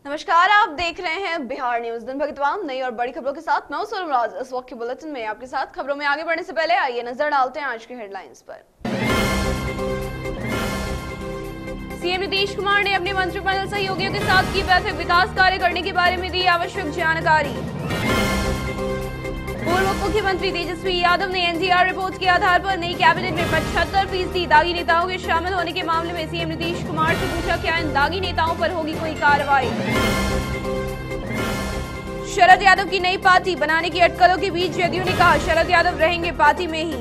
नमस्कार, आप देख रहे हैं बिहार न्यूज। दिन भर की तमाम नई और बड़ी खबरों के साथ मैं सोनमराज इस वक्त के बुलेटिन में आपके साथ। खबरों में आगे बढ़ने से पहले आइए नजर डालते हैं आज की हेडलाइंस पर। सीएम नीतीश कुमार ने अपने मंत्रिमंडल सहयोगियों के साथ की बैठक, विकास कार्य करने के बारे में दी आवश्यक जानकारी। पूर्व मुख्यमंत्री तेजस्वी यादव ने एनजीआर रिपोर्ट के आधार पर नई कैबिनेट में 75% दागी नेताओं के शामिल होने के मामले में सीएम नीतीश कुमार से पूछा, क्या इन दागी नेताओं पर होगी कोई कार्रवाई। शरद यादव की नई पार्टी बनाने की अटकलों के बीच जदयू ने कहा, शरद यादव रहेंगे पार्टी में ही।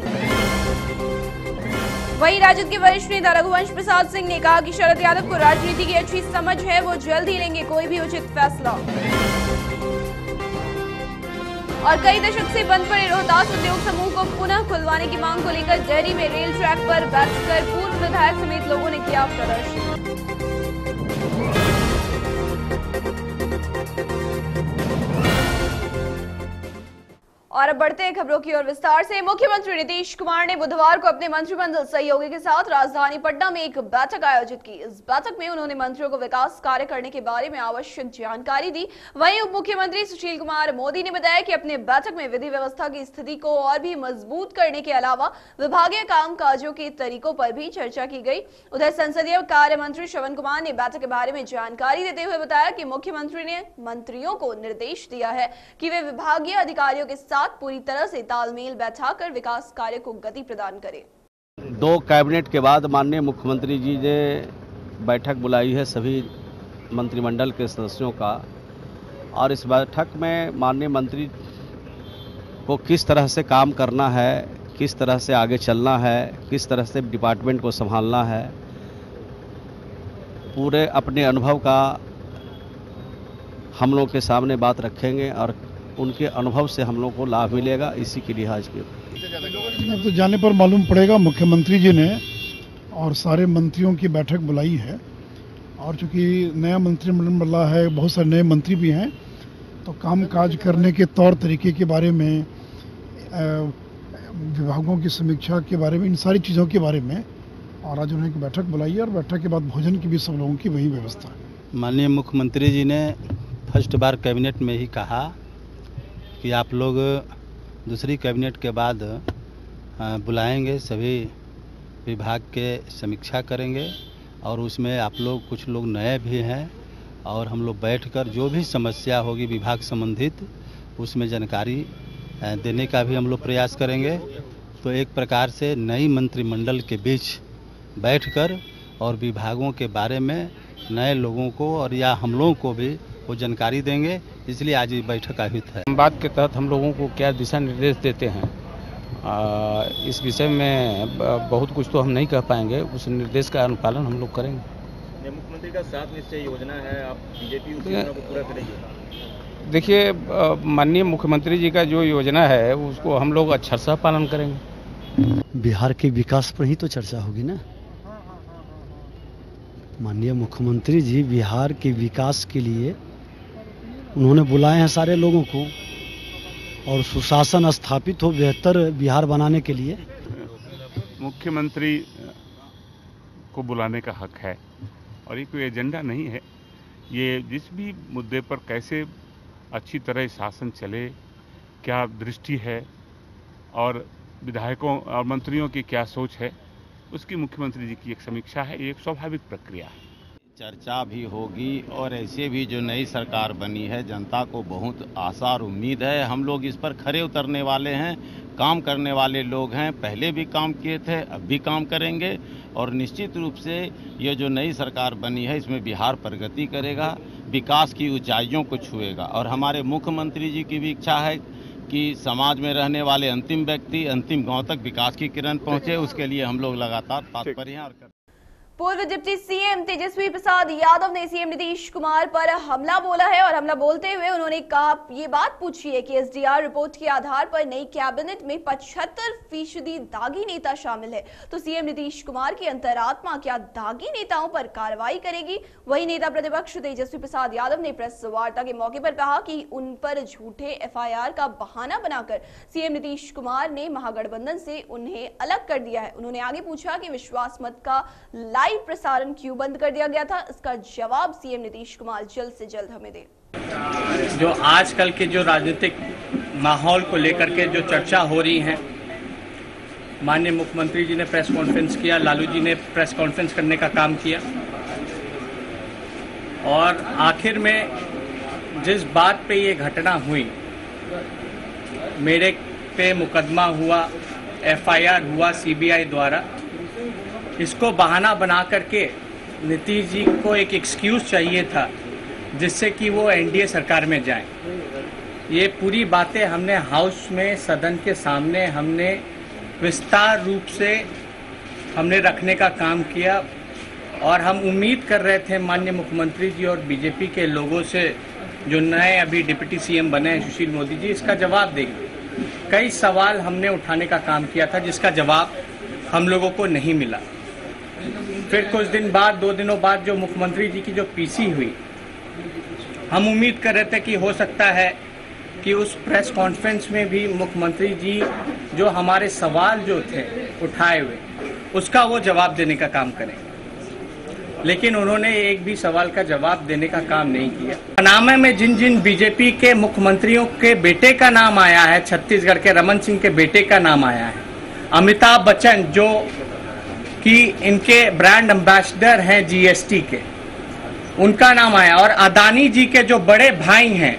वहीं राजद के वरिष्ठ नेता रघुवंश प्रसाद सिंह ने कहा कि शरद यादव को राजनीति की अच्छी समझ है, वो जल्द ही लेंगे कोई भी उचित फैसला। और कई दशक से बंद पड़े रोहतास उद्योग समूह को पुनः खुलवाने की मांग को लेकर डेहरी में रेल ट्रैक पर बैठकर पूर्व विधायक समेत लोगों ने किया प्रदर्शन। और अब बढ़ते हैं खबरों की ओर विस्तार से। मुख्यमंत्री नीतीश कुमार ने बुधवार को अपने मंत्रिमंडल सहयोगी के साथ राजधानी पटना में एक बैठक आयोजित की। इस बैठक में उन्होंने मंत्रियों को विकास कार्य करने के बारे में आवश्यक जानकारी दी। वहीं उप मुख्यमंत्री सुशील कुमार मोदी ने बताया कि अपने बैठक में विधि व्यवस्था की स्थिति को और भी मजबूत करने के अलावा विभागीय कामकाजों के तरीकों पर भी चर्चा की गई। उधर संसदीय कार्य मंत्री श्रवण कुमार ने बैठक के बारे में जानकारी देते हुए बताया कि मुख्यमंत्री ने मंत्रियों को निर्देश दिया है कि वे विभागीय अधिकारियों के साथ पूरी तरह से तालमेल बैठाकर विकास कार्य को गति प्रदान करें। 2 कैबिनेट के बाद माननीय मुख्यमंत्री जी ने बैठक बुलाई है सभी मंत्रिमंडल के सदस्यों का, और इस बैठक में माननीय मंत्री को किस तरह से काम करना है, किस तरह से आगे चलना है, किस तरह से डिपार्टमेंट को संभालना है, पूरे अपने अनुभव का हम लोग के सामने बात रखेंगे और उनके अनुभव से हम लोग को लाभ मिलेगा। इसी के लिहाज के तो जाने पर मालूम पड़ेगा, मुख्यमंत्री जी ने और सारे मंत्रियों की बैठक बुलाई है, और चूंकि नया मंत्रिमंडल बना है, बहुत सारे नए मंत्री भी हैं, तो काम काज करने के तौर तरीके के बारे में, विभागों की समीक्षा के बारे में, इन सारी चीज़ों के बारे में और आज उन्होंने एक बैठक बुलाई है, और बैठक के बाद भोजन की भी सब लोगों की वही व्यवस्था है। माननीय मुख्यमंत्री जी ने फर्स्ट बार कैबिनेट में ही कहा कि आप लोग दूसरी कैबिनेट के बाद बुलाएंगे, सभी विभाग के समीक्षा करेंगे, और उसमें आप लोग कुछ लोग नए भी हैं, और हम लोग बैठकर जो भी समस्या होगी विभाग संबंधित उसमें जानकारी देने का भी हम लोग प्रयास करेंगे। तो एक प्रकार से नई मंत्रिमंडल के बीच बैठकर और विभागों के बारे में नए लोगों को और या हम लोगों को भी वो जानकारी देंगे, इसलिए आज ये बैठक आयोजित है। बात के तहत हम लोगों को क्या दिशा निर्देश देते हैं, इस विषय में बहुत कुछ तो हम नहीं कह पाएंगे, उस निर्देश का अनुपालन हम लोग करेंगे। मुख्यमंत्री का 7 निश्चय योजना है, आप बीजेपी उस योजना को पूरा करेंगे? देखिए, माननीय मुख्यमंत्री जी का जो योजना है उसको हम लोग अक्षरशः पालन करेंगे। बिहार के विकास पर ही तो चर्चा होगी ना। माननीय मुख्यमंत्री जी बिहार के विकास के लिए उन्होंने बुलाए हैं सारे लोगों को, और सुशासन स्थापित हो, बेहतर बिहार बनाने के लिए मुख्यमंत्री को बुलाने का हक है, और ये कोई एजेंडा नहीं है। ये जिस भी मुद्दे पर कैसे अच्छी तरह शासन चले, क्या दृष्टि है और विधायकों और मंत्रियों की क्या सोच है, उसकी मुख्यमंत्री जी की एक समीक्षा है। ये एक स्वाभाविक प्रक्रिया है। चर्चा भी होगी, और ऐसे भी जो नई सरकार बनी है जनता को बहुत आशा और उम्मीद है। हम लोग इस पर खरे उतरने वाले हैं, काम करने वाले लोग हैं, पहले भी काम किए थे, अब भी काम करेंगे, और निश्चित रूप से ये जो नई सरकार बनी है इसमें बिहार प्रगति करेगा, विकास की ऊंचाइयों को छुएगा। और हमारे मुख्यमंत्री जी की भी इच्छा है कि समाज में रहने वाले अंतिम व्यक्ति अंतिम गांव तक विकास की किरण पहुंचे, उसके लिए हम लोग लगातार तत्पर हैं। पूर्व डिप्टी सीएम तेजस्वी प्रसाद यादव ने सीएम नीतीश कुमार पर हमला बोला है और हमला बोलते हुए उन्होंने कहा, ये बात पूछी है कि एसडीआर रिपोर्ट के आधार पर नई कैबिनेट में 75% दागी नेता शामिल है, तो सीएम नीतीश कुमार की अंतरात्मा क्या दागी नेताओं पर कार्रवाई करेगी? वही नेता प्रतिपक्ष तेजस्वी प्रसाद यादव ने प्रेस वार्ता के मौके पर कहा कि उन पर झूठे एफआईआर का बहाना बनाकर सीएम नीतीश कुमार ने महागठबंधन से उन्हें अलग कर दिया है। उन्होंने आगे पूछा कि विश्वास मत का लाइव प्रसारण क्यों बंद कर दिया गया था, इसका जवाब सीएम नीतीश कुमार जल्द से जल्द हमें दे। जो आजकल के जो राजनीतिक माहौल को लेकर के जो चर्चा हो रही है, माननीय मुख्यमंत्री जी ने प्रेस कॉन्फ्रेंस किया, लालू जी ने प्रेस कॉन्फ्रेंस करने का काम किया और आखिर में जिस बात पे ये घटना हुई, मेरे पे मुकदमा हुआ, एफआईआर हुआ सीबीआई द्वारा, इसको बहाना बना करके नीतीश जी को एक एक्सक्यूज चाहिए था जिससे कि वो एनडीए सरकार में जाएं। ये पूरी बातें हमने हाउस में सदन के सामने हमने विस्तार रूप से हमने रखने का काम किया और हम उम्मीद कर रहे थे माननीय मुख्यमंत्री जी और बीजेपी के लोगों से, जो नए अभी डिप्टी सीएम बने हैं सुशील मोदी जी, इसका जवाब देंगे। कई सवाल हमने उठाने का काम किया था जिसका जवाब हम लोगों को नहीं मिला। फिर कुछ दिन बाद, 2 दिनों बाद जो मुख्यमंत्री जी की जो पीसी हुई, हम उम्मीद कर रहे थे कि हो सकता है कि उस प्रेस कॉन्फ्रेंस में भी मुख्यमंत्री जी जो हमारे सवाल जो थे उठाए हुए, उसका वो जवाब देने का काम करें, लेकिन उन्होंने एक भी सवाल का जवाब देने का काम नहीं किया। पनामा में जिन जिन बीजेपी के मुख्यमंत्रियों के बेटे का नाम आया है, छत्तीसगढ़ के रमन सिंह के बेटे का नाम आया है, अमिताभ बच्चन जो कि इनके ब्रांड एम्बेसडर हैं जीएसटी के, उनका नाम आया, और अदानी जी के जो बड़े भाई हैं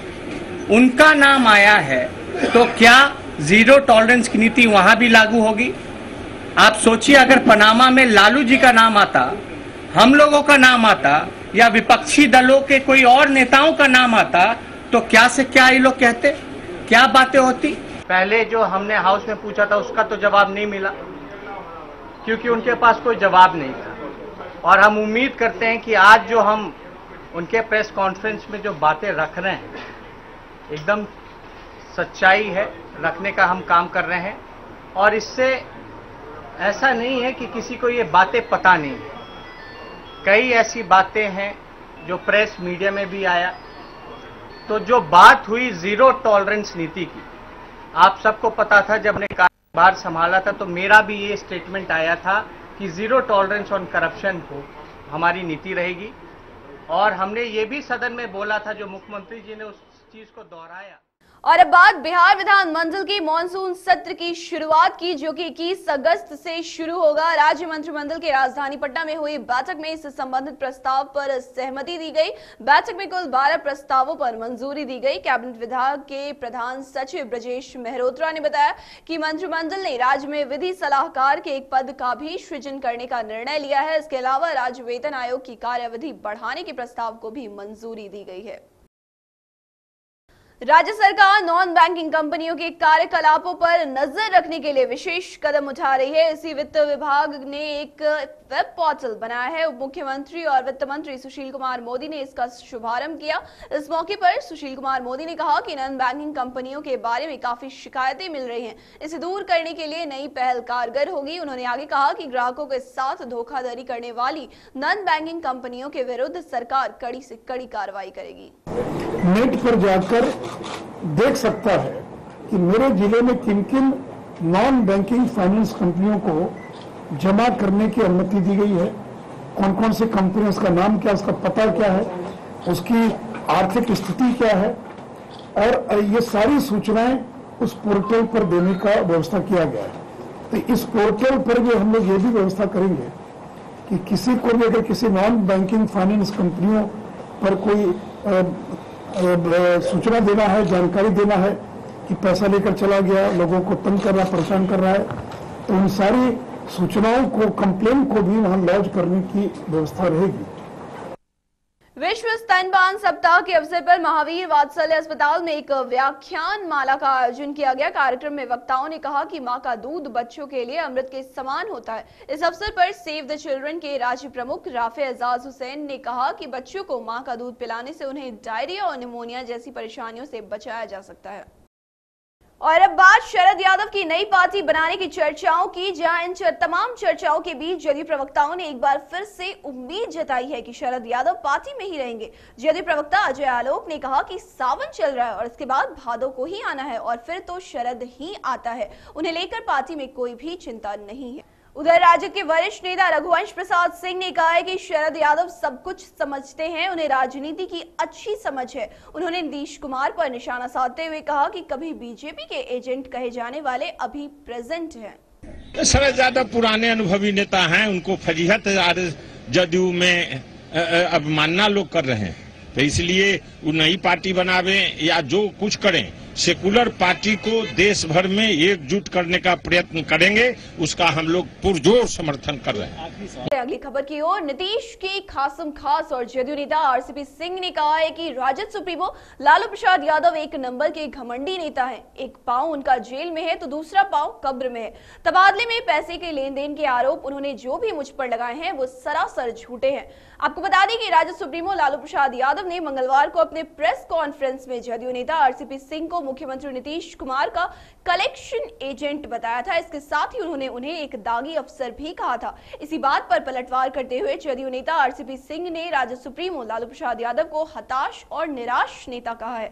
उनका नाम आया है, तो क्या जीरो टॉलरेंस की नीति वहां भी लागू होगी? आप सोचिए, अगर पनामा में लालू जी का नाम आता, हम लोगों का नाम आता या विपक्षी दलों के कोई और नेताओं का नाम आता, तो क्या से क्या ये लोग कहते, क्या बातें होती? पहले जो हमने हाउस में पूछा था उसका तो जवाब नहीं मिला, क्योंकि उनके पास कोई जवाब नहीं था। और हम उम्मीद करते हैं कि आज जो हम उनके प्रेस कॉन्फ्रेंस में जो बातें रख रहे हैं, एकदम सच्चाई है, रखने का हम काम कर रहे हैं। और इससे ऐसा नहीं है कि किसी को ये बातें पता नहीं है, कई ऐसी बातें हैं जो प्रेस मीडिया में भी आया। तो जो बात हुई जीरो टॉलरेंस नीति की, आप सबको पता था, जब ने कार्यभार संभाला था तो मेरा भी ये स्टेटमेंट आया था कि जीरो टॉलरेंस ऑन करप्शन को हमारी नीति रहेगी। और हमने ये भी सदन में बोला था, जो मुख्यमंत्री जी ने उस चीज को दोहराया। और अब बात बिहार विधानमंडल के मानसून सत्र की शुरुआत की, जो कि 21 अगस्त से शुरू होगा। राज्य मंत्रिमंडल के राजधानी पटना में हुई बैठक में इससे संबंधित प्रस्ताव पर सहमति दी गई। बैठक में कुल 12 प्रस्तावों पर मंजूरी दी गई। कैबिनेट विभाग के प्रधान सचिव ब्रजेश मेहरोत्रा ने बताया कि मंत्रिमंडल ने राज्य में विधि सलाहकार के एक पद का भी सृजन करने का निर्णय लिया है। इसके अलावा राज्य वेतन आयोग की कार्यावधि बढ़ाने के प्रस्ताव को भी मंजूरी दी गई है। राज्य सरकार नॉन बैंकिंग कंपनियों के कार्यकलापों पर नजर रखने के लिए विशेष कदम उठा रही है। इसी वित्त विभाग ने एक वेब पोर्टल बनाया है। उप मुख्यमंत्री और वित्त मंत्री सुशील कुमार मोदी ने इसका शुभारंभ किया। इस मौके पर सुशील कुमार मोदी ने कहा कि नॉन बैंकिंग कंपनियों के बारे में काफी शिकायतें मिल रही हैं, इसे दूर करने के लिए नई पहल कारगर होगी। उन्होंने आगे कहा कि ग्राहकों के साथ धोखाधड़ी करने वाली नॉन बैंकिंग कंपनियों के विरुद्ध सरकार कड़ी से कड़ी कार्रवाई करेगी। नेट पर जाकर देख सकता है कि मेरे जिले में किन किन नॉन बैंकिंग फाइनेंस कंपनियों को जमा करने की अनुमति दी गई है, कौन कौन सी कंपनी, उसका नाम क्या, उसका पता क्या है, उसकी आर्थिक स्थिति क्या है, और ये सारी सूचनाएं उस पोर्टल पर देने का व्यवस्था किया गया है। तो इस पोर्टल पर भी हम लोग ये भी व्यवस्था करेंगे कि किसी को भी अगर किसी नॉन बैंकिंग फाइनेंस कंपनियों पर कोई सूचना देना है, जानकारी देना है कि पैसा लेकर चला गया, लोगों को तंग कर रहा, परेशान कर रहा है, तो उन सारी सूचनाओं को, कंप्लेन को भी वहां लॉन्च करने की व्यवस्था रहेगी। विश्व स्तनपान सप्ताह के अवसर पर महावीर वात्सल्य अस्पताल में एक व्याख्यान माला का आयोजन किया गया। कार्यक्रम में वक्ताओं ने कहा कि मां का दूध बच्चों के लिए अमृत के समान होता है। इस अवसर पर सेव द चिल्ड्रन के राज्य प्रमुख राफे एजाज हुसैन ने कहा कि बच्चों को मां का दूध पिलाने से उन्हें डायरिया और निमोनिया जैसी परेशानियों से बचाया जा सकता है। और अब बात शरद यादव की नई पार्टी बनाने की चर्चाओं की, जहां इन तमाम चर्चाओं के बीच जदयू प्रवक्ताओं ने एक बार फिर से उम्मीद जताई है कि शरद यादव पार्टी में ही रहेंगे। जदयू प्रवक्ता अजय आलोक ने कहा कि सावन चल रहा है और इसके बाद भादो को ही आना है और फिर तो शरद ही आता है। उन्हें लेकर पार्टी में कोई भी चिंता नहीं है। उधर राजद के वरिष्ठ नेता रघुवंश प्रसाद सिंह ने कहा है कि शरद यादव सब कुछ समझते हैं, उन्हें राजनीति की अच्छी समझ है। उन्होंने नीतीश कुमार पर निशाना साधते हुए कहा कि कभी बीजेपी के एजेंट कहे जाने वाले अभी प्रेजेंट हैं। शरद यादव पुराने अनुभवी नेता हैं, उनको फजीहत जदयू में अवमानना लोग कर रहे हैं, तो इसलिए वो नई पार्टी बनावे या जो कुछ करें, सेकुलर पार्टी को देश भर में एकजुट करने का प्रयत्न करेंगे, उसका हम लोग पुरजोर समर्थन कर रहे हैं। अगली खबर की ओर, नीतीश के खासम खास और जदयू नेता आरसीपी सिंह ने कहा है कि राजद सुप्रीमो लालू प्रसाद यादव एक नंबर के घमंडी नेता हैं। एक पांव उनका जेल में है तो दूसरा पांव कब्र में है। तबादले में पैसे के लेन देन के आरोप उन्होंने जो भी मुझ पर लगाए हैं वो सरासर झूठे हैं। आपको बता दें कि राजद सुप्रीमो लालू प्रसाद यादव ने मंगलवार को अपने प्रेस कॉन्फ्रेंस में जदयू नेता आरसीपी सिंह को मुख्यमंत्री नीतीश कुमार का कलेक्शन एजेंट बताया था। इसके साथ ही उन्होंने उन्हें एक दागी अफसर भी कहा था। इसी बात पर पलटवार करते हुए जदयू नेता आरसीपी सिंह ने राजद सुप्रीमो लालू प्रसाद यादव को हताश और निराश नेता कहा है।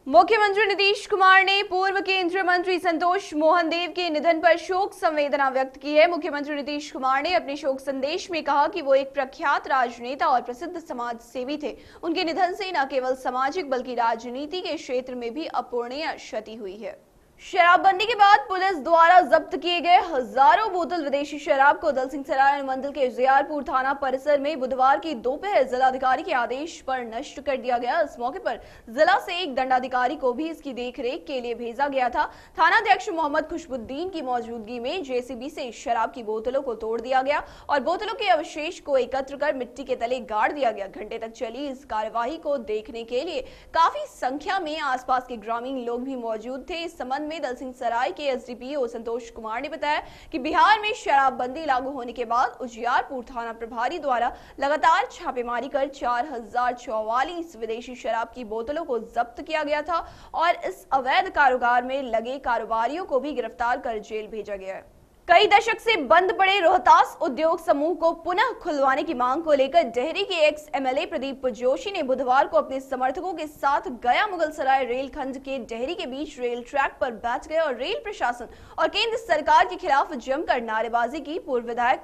मुख्यमंत्री नीतीश कुमार ने पूर्व केंद्रीय मंत्री संतोष मोहन देव के निधन पर शोक संवेदना व्यक्त की है। मुख्यमंत्री नीतीश कुमार ने अपने शोक संदेश में कहा कि वो एक प्रख्यात राजनेता और प्रसिद्ध समाज सेवी थे। उनके निधन से न केवल सामाजिक बल्कि राजनीति के क्षेत्र में भी अपूरणीय क्षति हुई है। शराबबंदी के बाद पुलिस द्वारा जब्त किए गए हजारों बोतल विदेशी शराब को दलसिंहसराय अनुमंडल के जियारपुर थाना परिसर में बुधवार की दोपहर जिलाधिकारी के आदेश पर नष्ट कर दिया गया। इस मौके पर जिला से एक दंडाधिकारी को भी इसकी देखरेख के लिए भेजा गया था। थानाध्यक्ष मोहम्मद खुशबुद्दीन की मौजूदगी में जेसीबी से शराब की बोतलों को तोड़ दिया गया और बोतलों के अवशेष को एकत्र कर मिट्टी के तले गाड़ दिया गया। घंटे तक चली इस कार्यवाही को देखने के लिए काफी संख्या में आसपास के ग्रामीण लोग भी मौजूद थे। इस संबंध में दलसिंहसराय के एसडीपीओ संतोष कुमार ने बताया कि बिहार में शराबबंदी लागू होने के बाद उजियारपुर थाना प्रभारी द्वारा लगातार छापेमारी कर 4044 विदेशी शराब की बोतलों को जब्त किया गया था और इस अवैध कारोबार में लगे कारोबारियों को भी गिरफ्तार कर जेल भेजा गया है। कई दशक से बंद पड़े रोहतास उद्योग समूह को पुनः खुलवाने की मांग को लेकर डेहरी के एक्स एमएलए प्रदीप जोशी ने बुधवार को अपने समर्थकों के साथ गया मुगलसराय रेल खंड के डेहरी के बीच रेल ट्रैक पर बैठ गए और रेल प्रशासन और केंद्र सरकार के खिलाफ जमकर नारेबाजी की। पूर्व विधायक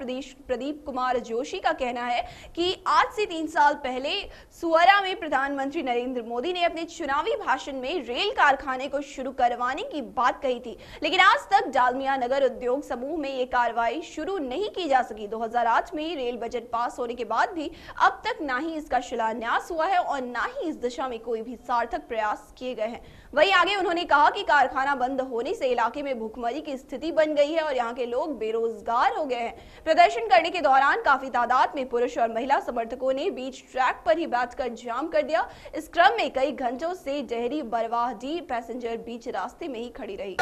प्रदीप कुमार जोशी का कहना है कि आज से 3 साल पहले सुअरा में प्रधानमंत्री नरेंद्र मोदी ने अपने चुनावी भाषण में रेल कारखाने को शुरू करवाने की बात कही थी, लेकिन आज तक डालमिया नगर उद्योग समूह में ये कार्रवाई शुरू नहीं की जा सकी। 2008 में रेल बजट पास होने के बाद भी अब तक ना ही इसका शिलान्यास हुआ है और ना ही इस दिशा में कोई भी सार्थक प्रयास किए गए हैं। वहीं आगे उन्होंने कहा कि कारखाना बंद होने से इलाके में भूखमरी की स्थिति बन गई है और यहाँ के लोग बेरोजगार हो गए हैं। प्रदर्शन करने के दौरान काफी तादाद में पुरुष और महिला समर्थकों ने बीच ट्रैक पर ही बैठकर जाम कर दिया। इस क्रम में कई घंटों से डेहरी बरवाहडीह पैसेंजर बीच रास्ते में ही खड़ी रही।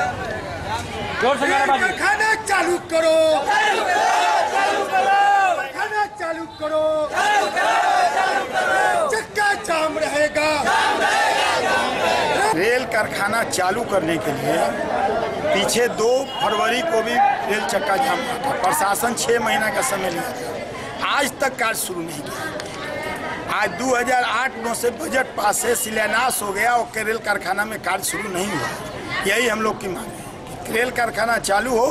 चालू करो, चालू करो, चक्का जाम रहेगा। रेल कारखाना चालू करने के लिए पीछे 2 फरवरी को भी रेल चक्का जाम था। प्रशासन 6 महीना का समय लिया था, आज तक कार्य शुरू नहीं किया। आज 2008-9 से बजट पास से शिलान्यास हो गया और रेल कारखाना में कार्य शुरू नहीं हुआ। यही हम लोग की मांग है कि रेल कारखाना चालू हो,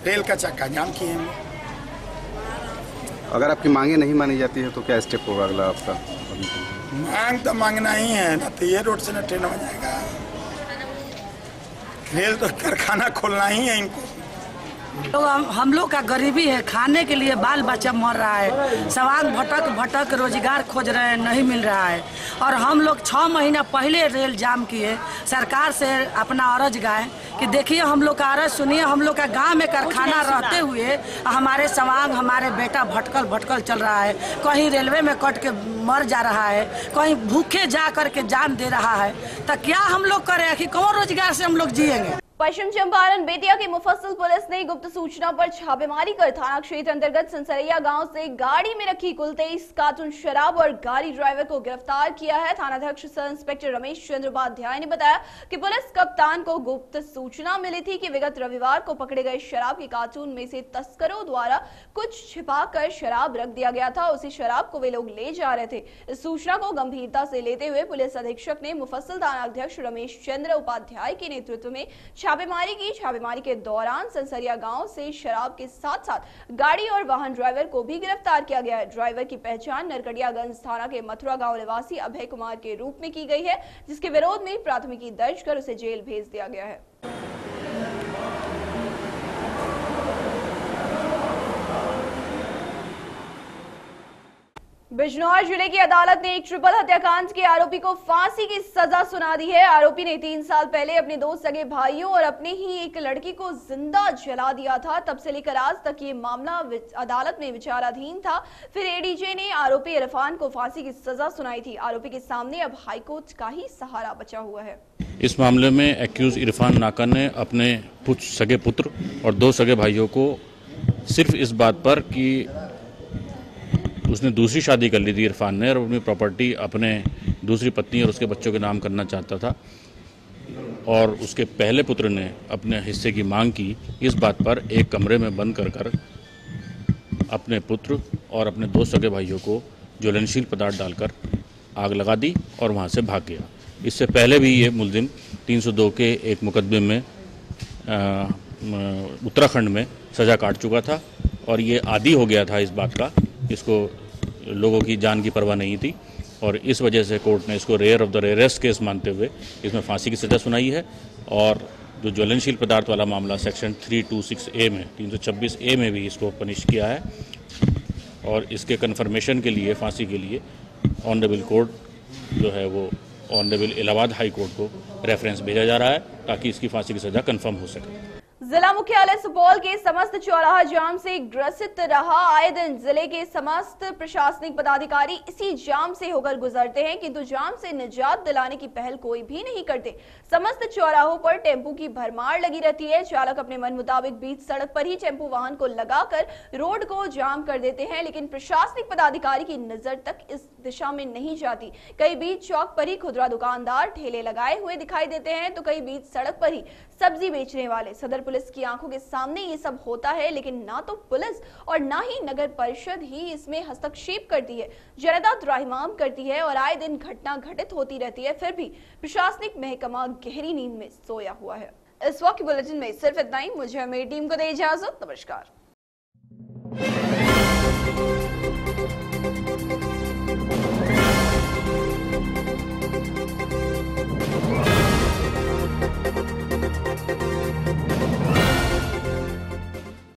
रेल का चक्का जाम किए हैं। अगर आपकी मांगे नहीं मानी जाती है तो क्या स्टेप होगा अगला आपका? मांग तो मांगना ही है ना, तो ये रोड से न ट्रेन हो जाएगा। रेल तो कारखाना खोलना ही है इनको। तो हम लोग का गरीबी है, खाने के लिए बाल बच्चा मर रहा है, सवाल भटक भटक रोजगार खोज रहे हैं, नहीं मिल रहा है। और हम लोग 6 महीना पहले रेल जाम किए, सरकार से अपना अर्ज गाए कि देखिए हम लोग का अर्ज सुनिए, हम लोग का गांव में कारखाना रहते हुए हमारे सवांग हमारे बेटा भटकल चल रहा है, कहीं रेलवे में कट के मर जा रहा है, कहीं भूखे जा करके जान दे रहा है। तो क्या हम लोग करें कि कौन रोजगार से हम लोग जिएंगे। पश्चिम चंपारण बेतिया की मुफस्सिल पुलिस ने गुप्त सूचना पर छापेमारी कर थाना क्षेत्र अंतर्गत संसरिया गांव से गाड़ी में रखी कुल 23 कार्टून शराब और गाड़ी ड्राइवर को गिरफ्तार किया है। थानाध्यक्ष सह इंस्पेक्टर रमेश चंद्र उपाध्याय ने बताया कि पुलिस कप्तान को गुप्त सूचना मिली थी कि विगत रविवार को पकड़े गए शराब के कार्टून में से तस्करों द्वारा कुछ छिपाकर शराब रख दिया गया था, उसी शराब को वे लोग ले जा रहे थे। इस सूचना को गंभीरता से लेते हुए पुलिस अधीक्षक ने मुफस्सिल थानाध्यक्ष रमेश चंद्र उपाध्याय के नेतृत्व में छापेमारी की। छापेमारी के दौरान संसरिया गांव से शराब के साथ साथ गाड़ी और वाहन ड्राइवर को भी गिरफ्तार किया गया है। ड्राइवर की पहचान नरकटियागंज थाना के मथुरा गांव निवासी अभय कुमार के रूप में की गई है, जिसके विरोध में प्राथमिकी दर्ज कर उसे जेल भेज दिया गया है। बिजनौर जिले की अदालत ने एक ट्रिपल हत्याकांड के आरोपी को फांसी की सजा सुना दी है। आरोपी ने 3 साल पहले अपने 2 सगे भाइयों और अपने ही एक लड़की को जिंदा जला दिया था। तब से लेकर आज तक ये मामला अदालत में विचाराधीन था। फिर एडीजे ने आरोपी इरफान को फांसी की सजा सुनाई थी। आरोपी के सामने अब हाईकोर्ट का ही सहारा बचा हुआ है। इस मामले में एक्यूज इरफान नाका ने अपने सगे पुत्र और 2 सगे भाइयों को सिर्फ इस बात पर कि उसने दूसरी शादी कर ली थी इरफान ने और अपनी प्रॉपर्टी अपने दूसरी पत्नी और उसके बच्चों के नाम करना चाहता था, और उसके पहले पुत्र ने अपने हिस्से की मांग की, इस बात पर एक कमरे में बंद कर अपने पुत्र और अपने 2 सगे भाइयों को ज्वलनशील पदार्थ डालकर आग लगा दी और वहां से भाग गया। इससे पहले भी ये मुलजिम 302 के एक मुकदमे में उत्तराखंड में सजा काट चुका था और ये आदी हो गया था इस बात का, इसको लोगों की जान की परवाह नहीं थी, और इस वजह से कोर्ट ने इसको rare of the rarest case मानते हुए इसमें फांसी की सजा सुनाई है। और जो ज्वलनशील पदार्थ वाला मामला सेक्शन 326A में 326A में भी इसको पनिश किया है, और इसके कन्फर्मेशन के लिए फांसी के लिए ऑनरेबल कोर्ट जो है वो ऑनरेबल इलाहाबाद हाई कोर्ट को रेफरेंस भेजा जा रहा है ताकि इसकी फांसी की सजा कन्फर्म हो सके। जिला मुख्यालय सुपौल के समस्त चौराहा जाम से ग्रसित रहा। आए दिन जिले के समस्त प्रशासनिक पदाधिकारी इसी जाम से होकर गुजरते हैं, किंतु जाम से निजात दिलाने की पहल कोई भी नहीं करते। समस्त चौराहों पर टेम्पू की भरमार लगी रहती है। चालक अपने मन मुताबिक बीच सड़क पर ही टेम्पू वाहन को लगाकर रोड को जाम कर देते हैं, लेकिन प्रशासनिक पदाधिकारी की नजर तक इस दिशा में नहीं जाती। कई बीच चौक पर ही खुदरा दुकानदार ठेले लगाए हुए दिखाई देते हैं, तो कई बीच सड़क पर ही सब्जी बेचने वाले। सदर पुलिस की आंखों के सामने ये सब होता है, लेकिन ना तो पुलिस और ना ही नगर परिषद ही इसमें हस्तक्षेप करती है। जनता त्राहिमाम करती है और आए दिन घटना घटित होती रहती है, फिर भी प्रशासनिक महकमा गहरी नींद में सोया हुआ है। इस वक्त की बुलेटिन में सिर्फ इतना ही। मुझे मेरी टीम को दे इजाजत। नमस्कार।